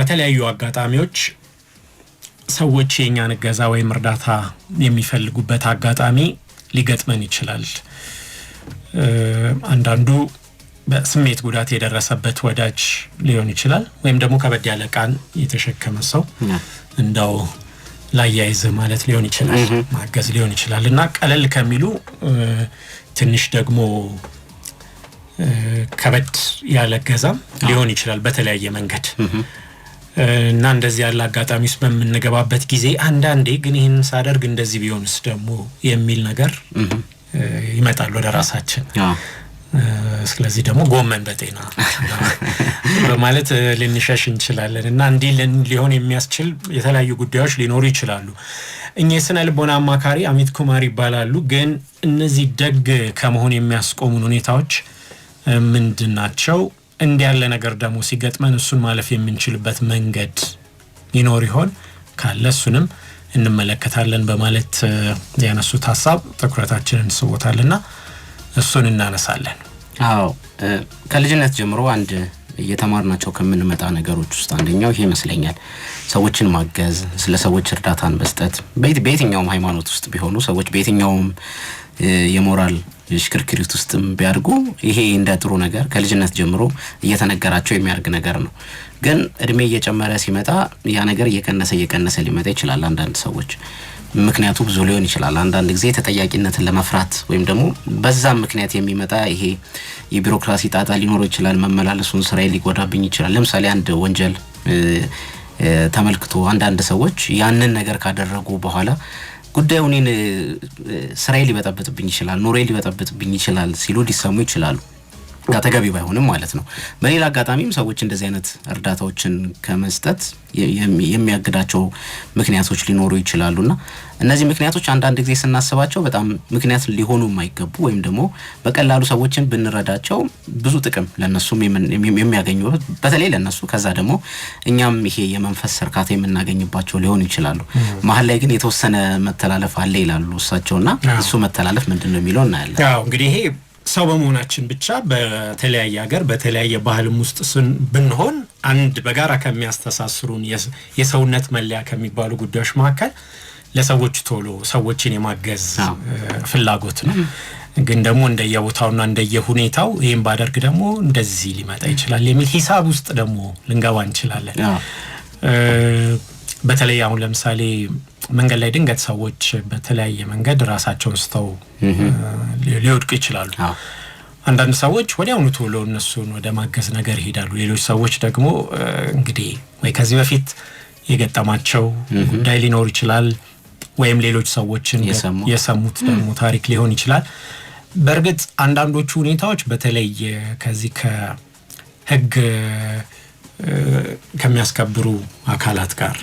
በተለያዩ አጋጣሚዎች ሰዎች የኛን እገዛ ወይም እርዳታ የሚፈልጉበት አጋጣሚ ሊገጥመን ይችላል። አንዳንዱ በስሜት ጉዳት የደረሰበት ወዳጅ ሊሆን ይችላል ወይም ደግሞ ከበድ ያለ ቃል የተሸከመ ሰው እንዳው ላያይዘ ማለት ሊሆን ይችላል ማገዝ ሊሆን ይችላል እና ቀለል ከሚሉ ትንሽ ደግሞ ከበድ ያለ ገዛም ሊሆን ይችላል በተለያየ መንገድ እና እንደዚህ ያለ አጋጣሚስ በመንገባበት ጊዜ አንዳንዴ ግን ይሄን ሳደርግ እንደዚህ ቢሆንስ ደግሞ የሚል ነገር ይመጣል ወደ ራሳችን ስለዚህ ደግሞ ጎመን በጤና በማለት ልንሸሽ እንችላለን እና እንዲህ ሊሆን የሚያስችል የተለያዩ ጉዳዮች ሊኖሩ ይችላሉ። እኛ የስነ ልቦና አማካሪ አሚት ኩማር ይባላሉ። ግን እነዚህ ደግ ከመሆን የሚያስቆሙን ሁኔታዎች ምንድናቸው? እንዲህ ያለ ነገር ደግሞ ሲገጥመን እሱን ማለፍ የምንችልበት መንገድ ይኖር ይሆን ካለ እሱንም እንመለከታለን በማለት ያነሱት ሐሳብ ትኩረታችንን ስቦታልና እሱን እናነሳለን። አዎ ከልጅነት ጀምሮ አንድ እየተማርናቸው ከምንመጣ ነገሮች ውስጥ አንደኛው ይሄ ይመስለኛል። ሰዎችን ማገዝ፣ ስለ ሰዎች እርዳታን መስጠት በየትኛውም ሃይማኖት ውስጥ ቢሆኑ ሰዎች በየትኛውም የሞራል ሽክርክሪት ውስጥም ቢያድጉ ይሄ እንደ ጥሩ ነገር ከልጅነት ጀምሮ እየተነገራቸው የሚያርግ ነገር ነው። ግን እድሜ እየጨመረ ሲመጣ ያ ነገር እየቀነሰ ሊመጣ ይችላል። አንዳንድ ሰዎች ምክንያቱ ብዙ ሊሆን ይችላል። አንዳንድ ጊዜ ተጠያቂነትን ለመፍራት ወይም ደግሞ በዛም ምክንያት የሚመጣ ይሄ የቢሮክራሲ ጣጣ ሊኖር ይችላል። መመላለሱን ስራዬ ሊጎዳብኝ ይችላል። ለምሳሌ አንድ ወንጀል ተመልክቶ አንዳንድ ሰዎች ያንን ነገር ካደረጉ በኋላ ጉዳዩ እኔን ስራዬ ሊበጠብጥብኝ ይችላል፣ ኑሮዬ ሊበጠብጥብኝ ይችላል ሲሉ ሊሰሙ ይችላሉ። ተገቢ ባይሆንም ማለት ነው። በሌላ አጋጣሚም ሰዎች እንደዚህ አይነት እርዳታዎችን ከመስጠት የሚያግዳቸው ምክንያቶች ሊኖሩ ይችላሉና እነዚህ ምክንያቶች አንዳንድ ጊዜ ስናስባቸው በጣም ምክንያት ሊሆኑ የማይገቡ ወይም ደግሞ በቀላሉ ሰዎችን ብንረዳቸው ብዙ ጥቅም ለነሱም የሚያገኙ በተለይ ለነሱ ከዛ ደግሞ እኛም ይሄ የመንፈስ እርካታ የምናገኝባቸው ሊሆኑ ይችላሉ። መሀል ላይ ግን የተወሰነ መተላለፍ አለ ይላሉ እሳቸውና እሱ መተላለፍ ምንድነው የሚለው እናያለን። ያው እንግዲህ ይሄ ሰው በመሆናችን ብቻ በተለያየ ሀገር በተለያየ ባህልም ውስጥ ብንሆን አንድ በጋራ ከሚያስተሳስሩን የሰውነት መለያ ከሚባሉ ጉዳዮች መካከል ለሰዎች ቶሎ ሰዎችን የማገዝ ፍላጎት ነው። ግን ደግሞ እንደየቦታውና እንደየሁኔታው ይሄን ባደርግ ደግሞ እንደዚህ ሊመጣ ይችላል የሚል ሂሳብ ውስጥ ደግሞ ልንገባ እንችላለን። በተለይ አሁን ለምሳሌ መንገድ ላይ ድንገት ሰዎች በተለያየ መንገድ ራሳቸውን ስተው ሊወድቁ ይችላሉ። አንዳንድ ሰዎች ወዲያውኑ ቶሎ እነሱን ወደ ማገዝ ነገር ይሄዳሉ። ሌሎች ሰዎች ደግሞ እንግዲህ ወይ ከዚህ በፊት የገጠማቸው ጉዳይ ሊኖር ይችላል ወይም ሌሎች ሰዎችን የሰሙት ደግሞ ታሪክ ሊሆን ይችላል። በእርግጥ አንዳንዶቹ ሁኔታዎች በተለይ ከዚህ ከህግ ከሚያስከብሩ አካላት ጋር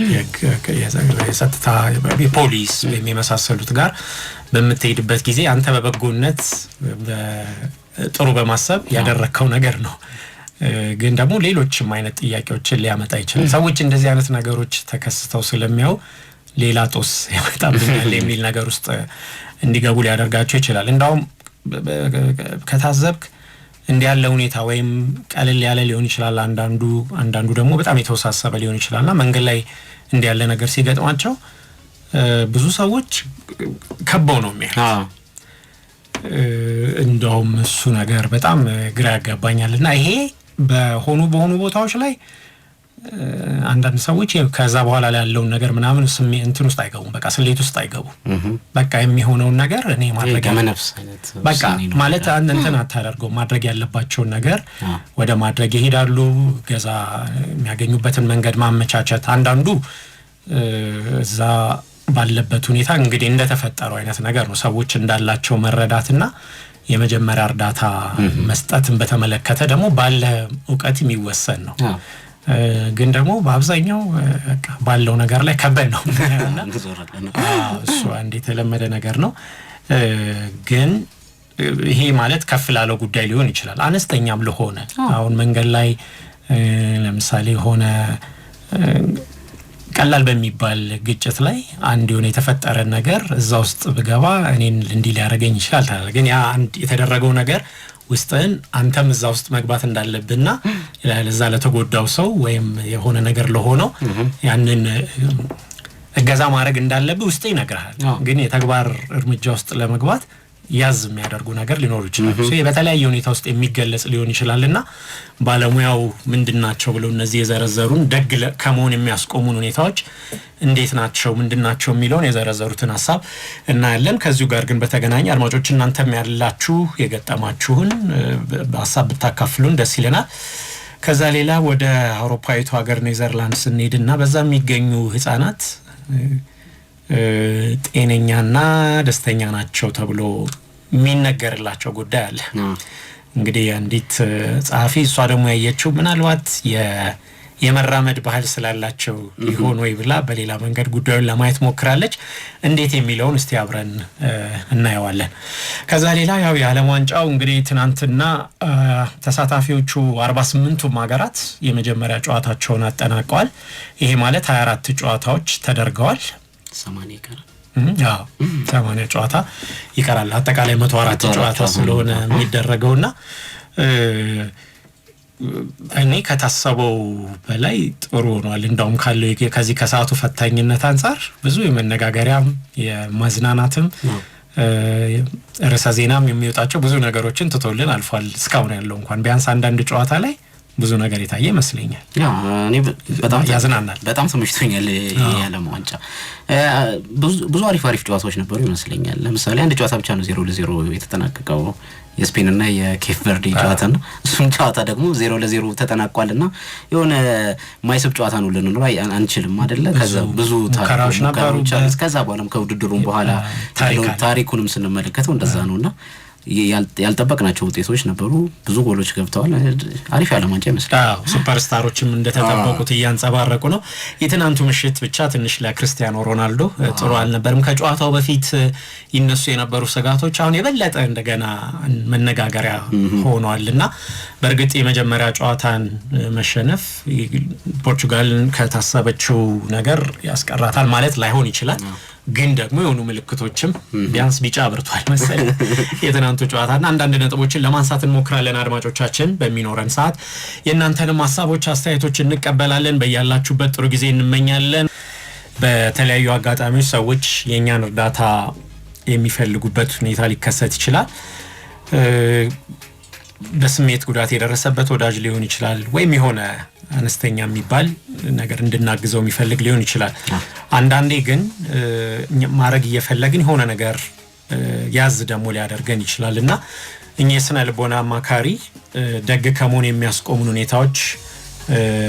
የጸጥታ የፖሊስ ወይም የመሳሰሉት ጋር በምትሄድበት ጊዜ አንተ በበጎነት ጥሩ በማሰብ ያደረከው ነገር ነው። ግን ደግሞ ሌሎችም አይነት ጥያቄዎችን ሊያመጣ ይችላል። ሰዎች እንደዚህ አይነት ነገሮች ተከስተው ስለሚያው ሌላ ጦስ ያመጣብኛል የሚል ነገር ውስጥ እንዲገቡ ሊያደርጋቸው ይችላል። እንዳውም ከታዘብክ እንዲህ ያለ ሁኔታ ወይም ቀለል ያለ ሊሆን ይችላል። አንዳንዱ ደግሞ በጣም የተወሳሰበ ሊሆን ይችላልና መንገድ ላይ እንዲህ ያለ ነገር ሲገጥማቸው ብዙ ሰዎች ከበው ነው የሚያዩት። እንደውም እሱ ነገር በጣም ግራ ያጋባኛልና ይሄ በሆኑ ቦታዎች ላይ አንዳንድ ሰዎች ከዛ በኋላ ላይ ያለው ነገር ምናምን እንትን ውስጥ አይገቡም። በቃ ስሌት ውስጥ አይገቡም። በቃ የሚሆነው ነገር እኔ ማድረግ በቃ ማለት እንትን አታደርገው ማድረግ ያለባቸው ነገር ወደ ማድረግ ይሄዳሉ። ገዛ የሚያገኙበትን መንገድ ማመቻቸት አንዳንዱ እዛ ባለበት ሁኔታ እንግዲህ እንደተፈጠረው አይነት ነገር ነው። ሰዎች እንዳላቸው መረዳትና የመጀመሪያ እርዳታ መስጠትን በተመለከተ ደግሞ ባለ ዕውቀት የሚወሰን ነው። ግን ደግሞ በአብዛኛው ባለው ነገር ላይ ከበድ ነው እና እሱ አንድ የተለመደ ነገር ነው። ግን ይሄ ማለት ከፍ ላለው ጉዳይ ሊሆን ይችላል። አነስተኛም ለሆነ አሁን መንገድ ላይ ለምሳሌ ሆነ ቀላል በሚባል ግጭት ላይ አንድ የሆነ የተፈጠረ ነገር እዛ ውስጥ ብገባ እኔን እንዲህ ሊያደርገኝ ይችላል። ግን ያ አንድ የተደረገው ነገር ውስጥን አንተም እዛ ውስጥ መግባት እንዳለብህና ለዛ ለተጎዳው ሰው ወይም የሆነ ነገር ለሆነው ያንን እገዛ ማድረግ እንዳለብህ ውስጥ ይነግራል። ግን የተግባር እርምጃ ውስጥ ለመግባት ያዝ የሚያደርጉ ነገር ሊኖር ይችላል። በተለያየ ሁኔታ ውስጥ የሚገለጽ ሊሆን ይችላልና ባለሙያው ምንድናቸው ብለው እነዚህ የዘረዘሩን ደግ ከመሆን የሚያስቆሙን ሁኔታዎች እንዴት ናቸው ምንድናቸው የሚለውን የዘረዘሩትን ሐሳብ እናያለን። ከዚሁ ጋር ግን በተገናኘ አድማጮች እናንተም ያላችሁ የገጠማችሁን ሐሳብ ብታካፍሉን ደስ ይለናል። ከዛ ሌላ ወደ አውሮፓዊቱ ሀገር ኔዘርላንድስ እንሄድና በዛ የሚገኙ ህፃናት ጤነኛና ደስተኛ ናቸው ተብሎ የሚነገርላቸው ጉዳይ አለ። እንግዲህ አንዲት ጸሐፊ እሷ ደግሞ ያየችው ምናልባት የመራመድ ባህል ስላላቸው ይሆን ወይ ብላ በሌላ መንገድ ጉዳዩን ለማየት ሞክራለች። እንዴት የሚለውን እስቲ አብረን እናየዋለን። ከዛ ሌላ ያው የዓለም ዋንጫው እንግዲህ ትናንትና ተሳታፊዎቹ 48ቱም ሀገራት የመጀመሪያ ጨዋታቸውን አጠናቀዋል። ይሄ ማለት 24 ጨዋታዎች ተደርገዋል። 80 ጨዋታ ይቀራል። አጠቃላይ 104 ጨዋታ ስለሆነ የሚደረገውና እኔ ከታሰበው በላይ ጥሩ ሆኗል። እንደውም ካለው ከዚህ ከሰዓቱ ፈታኝነት አንፃር ብዙ የመነጋገሪያም የማዝናናትም ርዕሰ ዜናም የሚወጣቸው ብዙ ነገሮችን ትቶልን አልፏል። እስካሁን ያለው እንኳን ቢያንስ አንዳንድ ጨዋታ ላይ ብዙ ነገር የታየ ይመስለኛል። እኔ በጣም ያዝናናል። በጣም ተመችቶኛል የዓለም ዋንጫ። ብዙ አሪፍ ጨዋታዎች ነበሩ ይመስለኛል። ለምሳሌ አንድ ጨዋታ ብቻ ነው 0-0 የተጠናቀቀው የስፔን እና የኬፕ ቨርዲ ጨዋታ ነው። እሱም ጨዋታ ደግሞ 0-0 ተጠናቋልና የሆነ ማይሰብ ጨዋታ ነው ልንለው አንችልም አይደለ? ከዛ ብዙ ሙከራዎች ነበሩ። ከዛ በኋላም ከውድድሩም በኋላ ታሪኩንም ስንመለከተው እንደዛ ነውና ያልጠበቅናቸው ውጤቶች ነበሩ። ብዙ ጎሎች ገብተዋል። አሪፍ የዓለም ዋንጫ ይመስላል። ሱፐርስታሮችም እንደተጠበቁት እያንጸባረቁ ነው። የትናንቱ ምሽት ብቻ ትንሽ ለክርስቲያኖ ሮናልዶ ጥሩ አልነበርም። ከጨዋታው በፊት ይነሱ የነበሩ ስጋቶች አሁን የበለጠ እንደገና መነጋገሪያ ሆኗልና በእርግጥ የመጀመሪያ ጨዋታን መሸነፍ ፖርቹጋልን ከታሰበችው ነገር ያስቀራታል ማለት ላይሆን ይችላል። ግን ደግሞ የሆኑ ምልክቶችም ቢያንስ ቢጫ አብርቷል መሰለኝ የትናንቱ ጨዋታና አንዳንድ ነጥቦችን ለማንሳት እንሞክራለን። አድማጮቻችን በሚኖረን ሰዓት የእናንተንም ሀሳቦች አስተያየቶች እንቀበላለን። በያላችሁበት ጥሩ ጊዜ እንመኛለን። በተለያዩ አጋጣሚዎች ሰዎች የእኛን እርዳታ የሚፈልጉበት ሁኔታ ሊከሰት ይችላል። በስሜት ጉዳት የደረሰበት ወዳጅ ሊሆን ይችላል ወይም የሆነ አነስተኛ የሚባል ነገር እንድናግዘው የሚፈልግ ሊሆን ይችላል። አንዳንዴ ግን ማድረግ እየፈለግን የሆነ ነገር ያዝ ደግሞ ሊያደርገን ይችላልና እኛ የስነ ልቦና አማካሪ ደግ ከመሆን የሚያስቆሙን ሁኔታዎች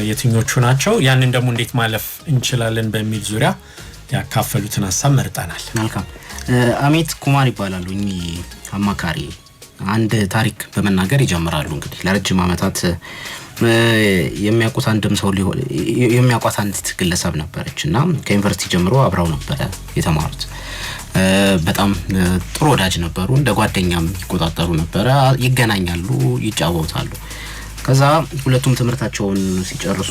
የትኞቹ ናቸው፣ ያንን ደግሞ እንዴት ማለፍ እንችላለን በሚል ዙሪያ ያካፈሉትን ሀሳብ መርጠናል። መልካም። አሚት ኩማር ይባላሉ እኚህ አማካሪ። አንድ ታሪክ በመናገር ይጀምራሉ። እንግዲህ ለረጅም ዓመታት የሚያውቁት አንድም ሰው የሚያውቋት አንዲት ግለሰብ ነበረችና ከዩኒቨርሲቲ ጀምሮ አብረው ነበረ የተማሩት። በጣም ጥሩ ወዳጅ ነበሩ። እንደ ጓደኛም ይቆጣጠሩ ነበረ። ይገናኛሉ፣ ይጫወታሉ። ከዛ ሁለቱም ትምህርታቸውን ሲጨርሱ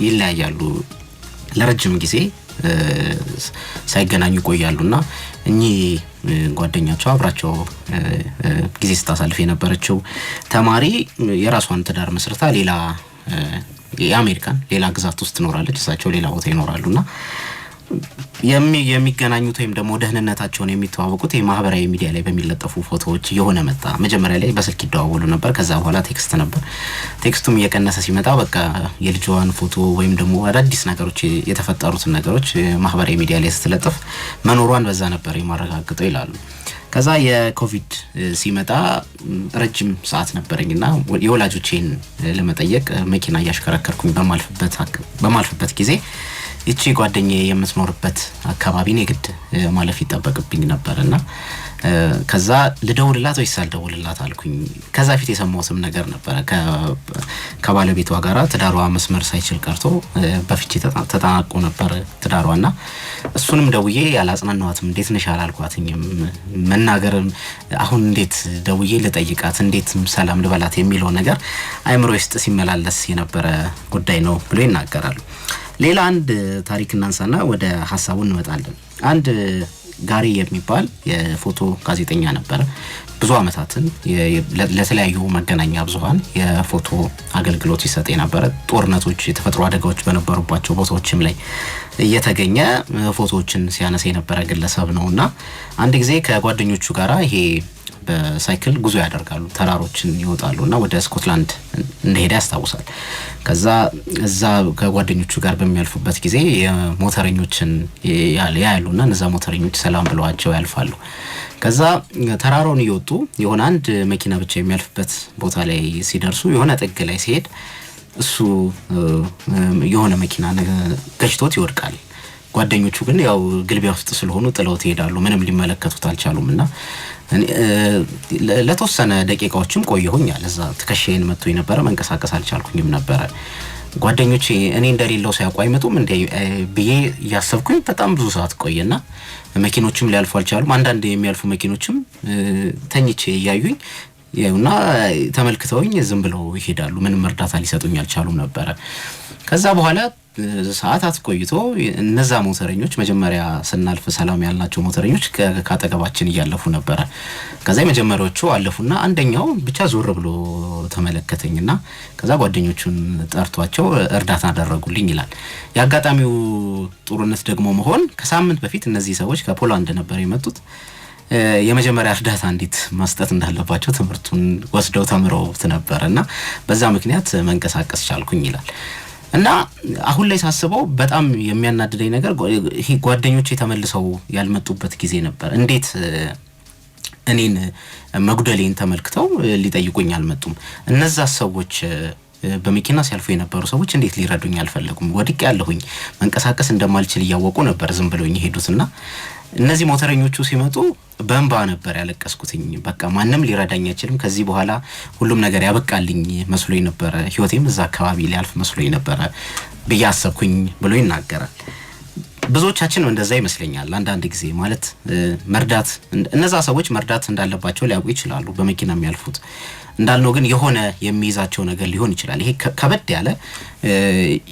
ይለያያሉ። ለረጅም ጊዜ ሳይገናኙ ይቆያሉና እኚህ ጓደኛቸው አብራቸው ጊዜ ስታሳልፍ የነበረችው ተማሪ የራሷን ትዳር መስርታ ሌላ የአሜሪካን ሌላ ግዛት ውስጥ ትኖራለች። እሳቸው ሌላ ቦታ ይኖራሉና የሚገናኙት ወይም ደግሞ ደህንነታቸውን የሚተዋወቁት የማህበራዊ ሚዲያ ላይ በሚለጠፉ ፎቶዎች የሆነ መጣ። መጀመሪያ ላይ በስልክ ይደዋወሉ ነበር። ከዛ በኋላ ቴክስት ነበር። ቴክስቱም እየቀነሰ ሲመጣ በቃ የልጇን ፎቶ ወይም ደግሞ አዳዲስ ነገሮች የተፈጠሩትን ነገሮች ማህበራዊ ሚዲያ ላይ ስትለጥፍ መኖሯን በዛ ነበር የማረጋግጠው ይላሉ። ከዛ የኮቪድ ሲመጣ ረጅም ሰዓት ነበረኝና የወላጆቼን ለመጠየቅ መኪና እያሽከረከርኩኝ በማልፍበት ጊዜ እቺ ጓደኛዬ የምትኖርበት አካባቢ ነው ግድ ማለፍ ይጠበቅብኝ ነበርና ከዛ ልደውልላት ወይስ አልደውልላት አልኩኝ። ከዛ ፊት የሰማሁትም ነገር ነበር። ከባለቤቷ ጋራ ትዳሯ መስመር ሳይችል ቀርቶ በፊት ተጠናቆ ነበር ትዳሯና እሱንም ደውዬ ያላጽናናዋትም እንዴት ነሽ አላልኳትኝም። መናገርም አሁን እንዴት ደውዬ ልጠይቃት እንዴት ሰላም ልበላት የሚለው ነገር አይምሮ ውስጥ ሲመላለስ የነበረ ጉዳይ ነው ብሎ ይናገራሉ። ሌላ አንድ ታሪክ እናንሳና ወደ ሐሳቡ እንመጣለን። አንድ ጋሪ የሚባል የፎቶ ጋዜጠኛ ነበረ። ብዙ አመታትን ለተለያዩ መገናኛ ብዙሃን የፎቶ አገልግሎት ይሰጥ የነበረ ጦርነቶች፣ የተፈጥሮ አደጋዎች በነበሩባቸው ቦታዎችም ላይ እየተገኘ ፎቶዎችን ሲያነሳ የነበረ ግለሰብ ነውና አንድ ጊዜ ከጓደኞቹ ጋራ ይሄ በሳይክል ጉዞ ያደርጋሉ፣ ተራሮችን ይወጣሉና ወደ ስኮትላንድ እንደሄደ ያስታውሳል። ከዛ እዛ ከጓደኞቹ ጋር በሚያልፉበት ጊዜ የሞተረኞችን ያያሉና እነዛ ሞተረኞች ሰላም ብለዋቸው ያልፋሉ። ከዛ ተራራውን እየወጡ የሆነ አንድ መኪና ብቻ የሚያልፍበት ቦታ ላይ ሲደርሱ የሆነ ጥግ ላይ ሲሄድ እሱ የሆነ መኪና ገጭቶት ይወድቃል። ጓደኞቹ ግን ያው ግልቢያ ውስጥ ስለሆኑ ጥለውት ይሄዳሉ። ምንም ሊመለከቱት አልቻሉምና ለተወሰነ ደቂቃዎችም ቆየሁኝ አለ። እዛ ትከሻዬን መጥቶኝ ነበረ፣ መንቀሳቀስ አልቻልኩኝም ነበረ። ጓደኞቼ እኔ እንደሌለው ሲያውቁ አይመጡም እንደ ብዬ እያሰብኩኝ በጣም ብዙ ሰዓት ቆየና መኪኖችም ሊያልፉ አልቻሉም። አንዳንድ የሚያልፉ መኪኖችም ተኝቼ እያዩኝ ያዩና ተመልክተውኝ ዝም ብለው ይሄዳሉ። ምንም እርዳታ ሊሰጡኝ አልቻሉም ነበረ። ከዛ በኋላ ሰዓታት ቆይቶ እነዛ ሞተረኞች መጀመሪያ ስናልፍ ሰላም ያልናቸው ሞተረኞች ከአጠገባችን እያለፉ ነበረ። ከዛ የመጀመሪያዎቹ አለፉና አንደኛው ብቻ ዞር ብሎ ተመለከተኝና ከዛ ጓደኞቹን ጠርቷቸው እርዳታ አደረጉልኝ ይላል። የአጋጣሚው ጥሩነት ደግሞ መሆን ከሳምንት በፊት እነዚህ ሰዎች ከፖላንድ ነበር የመጡት። የመጀመሪያ እርዳታ እንዴት መስጠት እንዳለባቸው ትምህርቱን ወስደው ተምረውት ነበርና በዛ ምክንያት መንቀሳቀስ ቻልኩኝ ይላል። እና አሁን ላይ ሳስበው በጣም የሚያናድደኝ ነገር ይሄ ጓደኞቼ ተመልሰው ያልመጡበት ጊዜ ነበር። እንዴት እኔን መጉደሌን ተመልክተው ሊጠይቁኝ አልመጡም? እነዛ ሰዎች በመኪና ሲያልፉ የነበሩ ሰዎች እንዴት ሊረዱኝ አልፈለጉም? ወድቄ ያለሁኝ መንቀሳቀስ እንደማልችል እያወቁ ነበር ዝም ብለውኝ ሄዱትና እነዚህ ሞተረኞቹ ሲመጡ በእንባ ነበር ያለቀስኩትኝ። በቃ ማንም ሊረዳኝ አይችልም፣ ከዚህ በኋላ ሁሉም ነገር ያበቃልኝ መስሎኝ ነበረ፣ ህይወቴም እዛ አካባቢ ሊያልፍ መስሎኝ ነበረ ብዬ አሰብኩኝ ብሎ ይናገራል። ብዙዎቻችን እንደዛ ይመስለኛል አንዳንድ ጊዜ ማለት መርዳት እነዛ ሰዎች መርዳት እንዳለባቸው ሊያውቁ ይችላሉ። በመኪና የሚያልፉት እንዳልነው ግን የሆነ የሚይዛቸው ነገር ሊሆን ይችላል። ይሄ ከበድ ያለ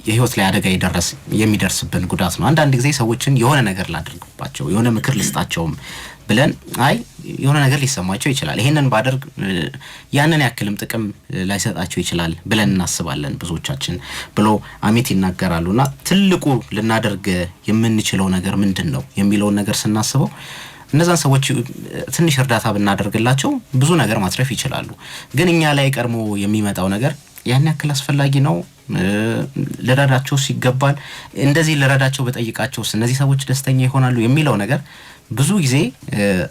የህይወት ላይ አደጋ የሚደርስብን ጉዳት ነው። አንዳንድ ጊዜ ሰዎችን የሆነ ነገር ላድርግባቸው፣ የሆነ ምክር ልስጣቸውም ብለን አይ የሆነ ነገር ሊሰማቸው ይችላል። ይሄንን ባደርግ ያንን ያክልም ጥቅም ላይሰጣቸው ይችላል ብለን እናስባለን ብዙዎቻችን ብሎ አሚት ይናገራሉና ትልቁ ልናደርግ የምንችለው ነገር ምንድነው የሚለውን ነገር ስናስበው እነዛን ሰዎች ትንሽ እርዳታ ብናደርግላቸው ብዙ ነገር ማትረፍ ይችላሉ። ግን እኛ ላይ ቀርሞ የሚመጣው ነገር ያን ያክል አስፈላጊ ነው? ለረዳቸው ሲገባል እንደዚህ ለረዳቸው በጠይቃቸውስ እነዚህ ሰዎች ደስተኛ ይሆናሉ የሚለው ነገር ብዙ ጊዜ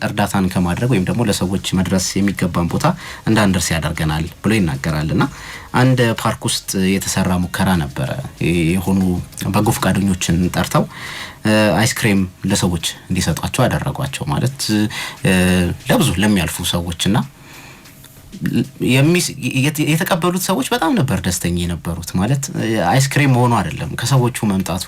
እርዳታን ከማድረግ ወይም ደግሞ ለሰዎች መድረስ የሚገባን ቦታ እንዳንደርስ ያደርገናል ብሎ ይናገራልና አንድ ፓርክ ውስጥ የተሰራ ሙከራ ነበረ። የሆኑ በጎ ፈቃደኞችን ጠርተው አይስክሬም ለሰዎች እንዲሰጧቸው አደረጓቸው። ማለት ለብዙ ለሚያልፉ ሰዎችና የተቀበሉት ሰዎች በጣም ነበር ደስተኛ የነበሩት። ማለት አይስክሬም ሆኖ አይደለም ከሰዎቹ መምጣቱ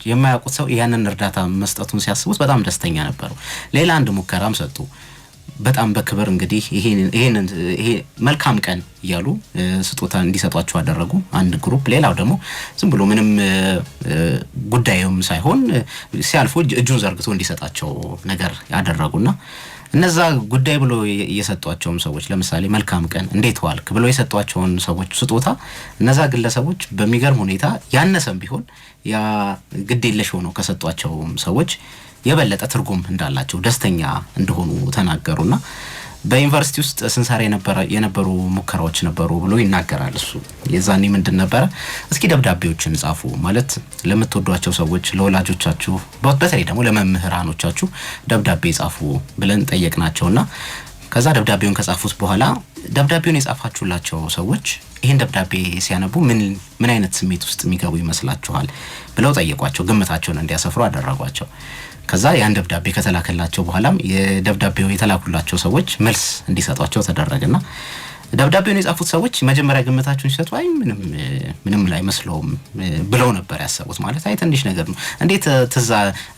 የማያውቁት ሰው ያንን እርዳታ መስጠቱን ሲያስቡት በጣም ደስተኛ ነበሩ። ሌላ አንድ ሙከራም ሰጡ። በጣም በክብር እንግዲህ ይሄ መልካም ቀን እያሉ ስጦታ እንዲሰጧቸው አደረጉ አንድ ግሩፕ። ሌላው ደግሞ ዝም ብሎ ምንም ጉዳዩም ሳይሆን ሲያልፉ እጁን ዘርግቶ እንዲሰጣቸው ነገር ያደረጉና እነዛ ጉዳይ ብሎ የሰጧቸውም ሰዎች ለምሳሌ መልካም ቀን እንዴት ዋልክ ብሎ የሰጧቸውን ሰዎች ስጦታ እነዛ ግለሰቦች በሚገርም ሁኔታ ያነሰም ቢሆን ያ ግዴለሽ ሆኖ ከሰጧቸው ሰዎች የበለጠ ትርጉም እንዳላቸው ደስተኛ እንደሆኑ ተናገሩና በዩኒቨርሲቲ ውስጥ ስንሰራ የነበሩ ሙከራዎች ነበሩ ብሎ ይናገራል። እሱ የዛኔ ምንድን ነበረ እስኪ ደብዳቤዎችን ጻፉ ማለት ለምትወዷቸው ሰዎች ለወላጆቻችሁ በተለይ ደግሞ ለመምህራኖቻችሁ ደብዳቤ ጻፉ ብለን ጠየቅናቸውና ከዛ ደብዳቤውን ከጻፉት በኋላ ደብዳቤውን የጻፋችሁላቸው ሰዎች ይሄን ደብዳቤ ሲያነቡ ምን አይነት ስሜት ውስጥ የሚገቡ ይመስላችኋል ብለው ጠየቋቸው። ግምታቸውን እንዲያሰፍሩ አደረጓቸው። ከዛ ያን ደብዳቤ ከተላከላቸው በኋላም የደብዳቤው የተላኩላቸው ሰዎች መልስ እንዲሰጧቸው ተደረገና ደብዳቤውን የጻፉት ሰዎች መጀመሪያ ግምታቸውን ሲሰጡ አይ ምንም ላይ መስሎም ብለው ነበር ያሰቡት። ማለት አይ ትንሽ ነገር ነው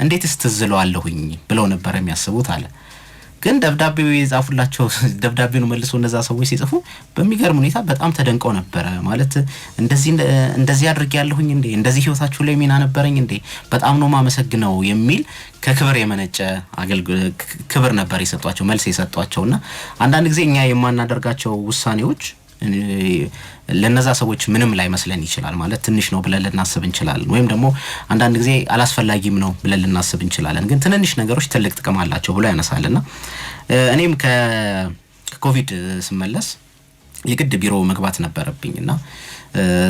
እንዴትስ ትዝለዋለሁኝ ብለው ነበር የሚያስቡት አለ። ግን ደብዳቤው የጻፉላቸው ደብዳቤውን መልሶ እነዛ ሰዎች ሲጽፉ በሚገርም ሁኔታ በጣም ተደንቀው ነበረ። ማለት እንደዚህ አድርጌያለሁኝ እንዴ፣ እንደዚህ ህይወታችሁ ላይ ሚና ነበረኝ እንዴ፣ በጣም ነው ማመሰግነው የሚል ከክብር የመነጨ ክብር ነበር የሰጧቸው መልስ የሰጧቸውና አንዳንድ ጊዜ እኛ የማናደርጋቸው ውሳኔዎች ለነዛ ሰዎች ምንም ላይ መስለን ይችላል። ማለት ትንሽ ነው ብለን ልናስብ እንችላለን፣ ወይም ደግሞ አንዳንድ ጊዜ አላስፈላጊም ነው ብለን ልናስብ እንችላለን። ግን ትንንሽ ነገሮች ትልቅ ጥቅም አላቸው ብሎ ያነሳልና እኔም ከኮቪድ ስመለስ የግድ ቢሮ መግባት ነበረብኝና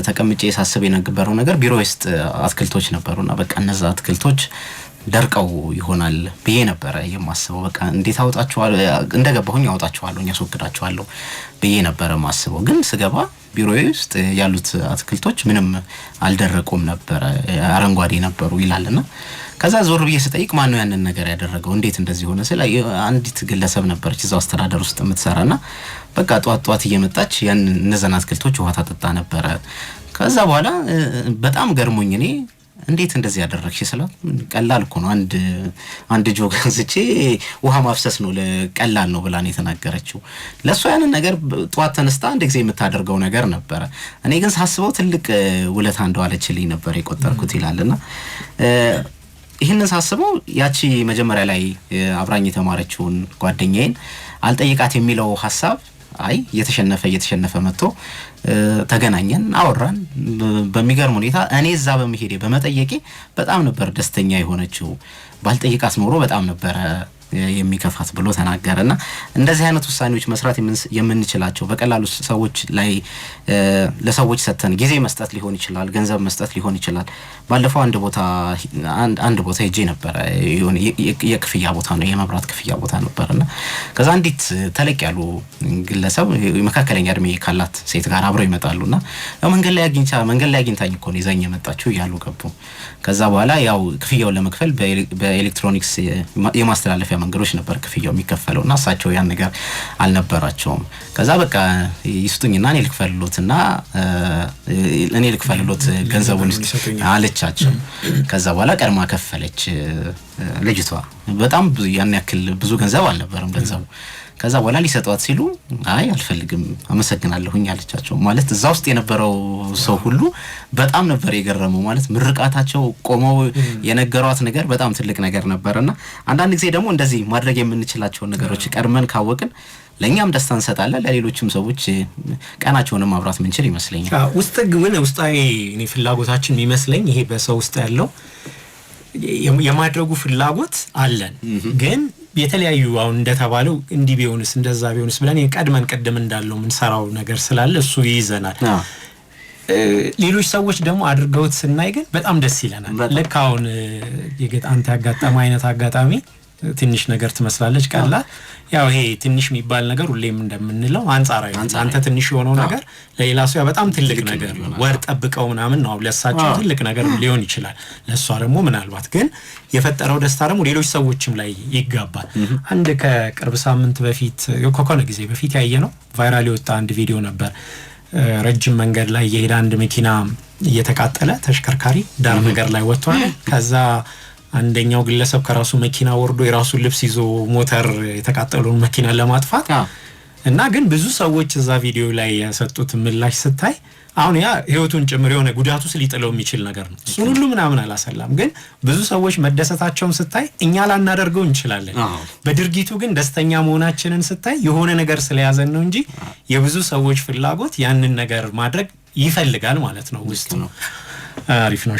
ተቀምጬ ሳስብ የነበረው ነገር ቢሮ ውስጥ አትክልቶች ነበሩና በቃ እነዛ አትክልቶች ደርቀው ይሆናል ብዬ ነበር የማስበው። በቃ እንዴት አውጣቸዋለሁ እንደገባሁኝ አውጣቸዋለሁ ያስወግዳቸዋለሁ ብዬ ነበር የማስበው። ግን ስገባ ቢሮዬ ውስጥ ያሉት አትክልቶች ምንም አልደረቁም ነበር፣ አረንጓዴ ነበሩ ይላልና ከዛ ዞር ብዬ ስጠይቅ ማን ነው ያንን ነገር ያደረገው እንዴት እንደዚህ ሆነ ስለ አንዲት ግለሰብ ነበረች እዛው አስተዳደር ውስጥ የምትሰራና በቃ ጧት እየመጣች ያን እነዛን አትክልቶች ውሃ ታጠጣ ነበር። ከዛ በኋላ በጣም ገርሞኝ እኔ እንዴት እንደዚህ ያደረግሽ ስላት ቀላል እኮ ነው አንድ ጆግ አንስቼ ውሃ ማፍሰስ ነው ለቀላል ነው ብላ ነው የተናገረችው። ለሷ ያንን ነገር ጧት ተነስታ አንድ ጊዜ የምታደርገው ነገር ነበር። እኔ ግን ሳስበው ትልቅ ውለታ እንደዋለችልኝ ነበር የቆጠርኩት ይላልና ይሄንን ሳስበው ያቺ መጀመሪያ ላይ አብራኝ የተማረችውን ጓደኛዬን አልጠይቃት የሚለው ሐሳብ አይ እየተሸነፈ መጥቶ ተገናኘን፣ አወራን። በሚገርም ሁኔታ እኔ እዛ በመሄዴ በመጠየቄ በጣም ነበር ደስተኛ የሆነችው። ባልጠይቃት ኖሮ በጣም ነበር የሚከፋት ብሎ ተናገረና እንደዚህ አይነት ውሳኔዎች መስራት የምንችላቸው በቀላሉ ሰዎች ላይ ለሰዎች ሰተን ጊዜ መስጠት ሊሆን ይችላል፣ ገንዘብ መስጠት ሊሆን ይችላል። ባለፈው አንድ ቦታ ሄጄ ነበር። የሆነ የክፍያ ቦታ ነው፣ የመብራት ክፍያ ቦታ ነበርና ከዛ አንዲት ተለቅ ያሉ ግለሰብ መካከለኛ እድሜ ካላት ሴት ጋር አብረው ይመጣሉና ያው መንገድ ላይ አግኝታኝ እኮ ነው ይዛኝ የመጣችው እያሉ ገቡ። ከዛ በኋላ ያው ክፍያውን ለመክፈል በኤሌክትሮኒክስ የማስተላለፊያ መንገዶች ነበር ክፍያው የሚከፈለውና እሳቸው ያን ነገር አልነበራቸውም። ከዛ በቃ ይስጡኝና እኔ ልክፈልሎት ገንዘቡን አለቻቸው። ከዛ በኋላ ቀድማ ከፈለች ልጅቷ። በጣም ያን ያክል ብዙ ገንዘብ አልነበረም ገንዘቡ። ከዛ በኋላ ሊሰጧት ሲሉ አይ አልፈልግም አመሰግናለሁኝ አለቻቸው። ማለት እዛ ውስጥ የነበረው ሰው ሁሉ በጣም ነበር የገረመው። ማለት ምርቃታቸው ቆመው የነገሯት ነገር በጣም ትልቅ ነገር ነበርና አንዳንድ ጊዜ ደግሞ እንደዚህ ማድረግ የምንችላቸው ነገሮች ቀድመን ካወቅን ለኛም ደስታ እንሰጣለን፣ ለሌሎችም ሰዎች ቀናቸውንም ማብራት ምንችል ይመስለኛል። ውስጣዊ እኔ ፍላጎታችን የሚመስለኝ ይሄ በሰው ውስጥ ያለው የማድረጉ ፍላጎት አለን። ግን የተለያዩ አሁን እንደተባለው እንዲህ ቢሆንስ እንደዛ ቢሆንስ ብለን ቀድም እንዳለው ምን ሰራው ነገር ስላለ እሱ ይይዘናል። ሌሎች ሰዎች ደግሞ አድርገውት ስናይ ግን በጣም ደስ ይለናል። ልክ አሁን አንተ ያጋጠመ አይነት አጋጣሚ ትንሽ ነገር ትመስላለች ቀላል። ያው ይሄ ትንሽ የሚባል ነገር ሁሌም እንደምንለው አንጻራዊ አንተ ትንሽ የሆነው ነገር ለሌላ ሰው በጣም ትልቅ ነገር ነው። ወር ጠብቀው ምናምን ነው ለሳቸው ትልቅ ነገር ሊሆን ይችላል። ለሷ ደግሞ ምናልባት ግን የፈጠረው ደስታ ደግሞ ሌሎች ሰዎችም ላይ ይጋባል። አንድ ከቅርብ ሳምንት በፊት ከሆነ ጊዜ በፊት ያየነው ቫይራል የወጣ አንድ ቪዲዮ ነበር። ረጅም መንገድ ላይ የሄደ አንድ መኪና እየተቃጠለ ተሽከርካሪ ዳር ነገር ላይ ወጥቷል። ከዛ አንደኛው ግለሰብ ከራሱ መኪና ወርዶ የራሱ ልብስ ይዞ ሞተር የተቃጠለውን መኪና ለማጥፋት እና ግን ብዙ ሰዎች እዛ ቪዲዮ ላይ ያሰጡት ምላሽ ስታይ አሁን ያ ህይወቱን ጭምር የሆነ ጉዳቱ ሊጥለው የሚችል ነገር ነው። እሱን ሁሉ ምናምን አላሰላም። ግን ብዙ ሰዎች መደሰታቸውን ስታይ እኛ ላናደርገው እንችላለን። በድርጊቱ ግን ደስተኛ መሆናችንን ስታይ የሆነ ነገር ስለያዘን ነው እንጂ የብዙ ሰዎች ፍላጎት ያንን ነገር ማድረግ ይፈልጋል ማለት ነው ውስጥ ነው። አሪፍ ነው።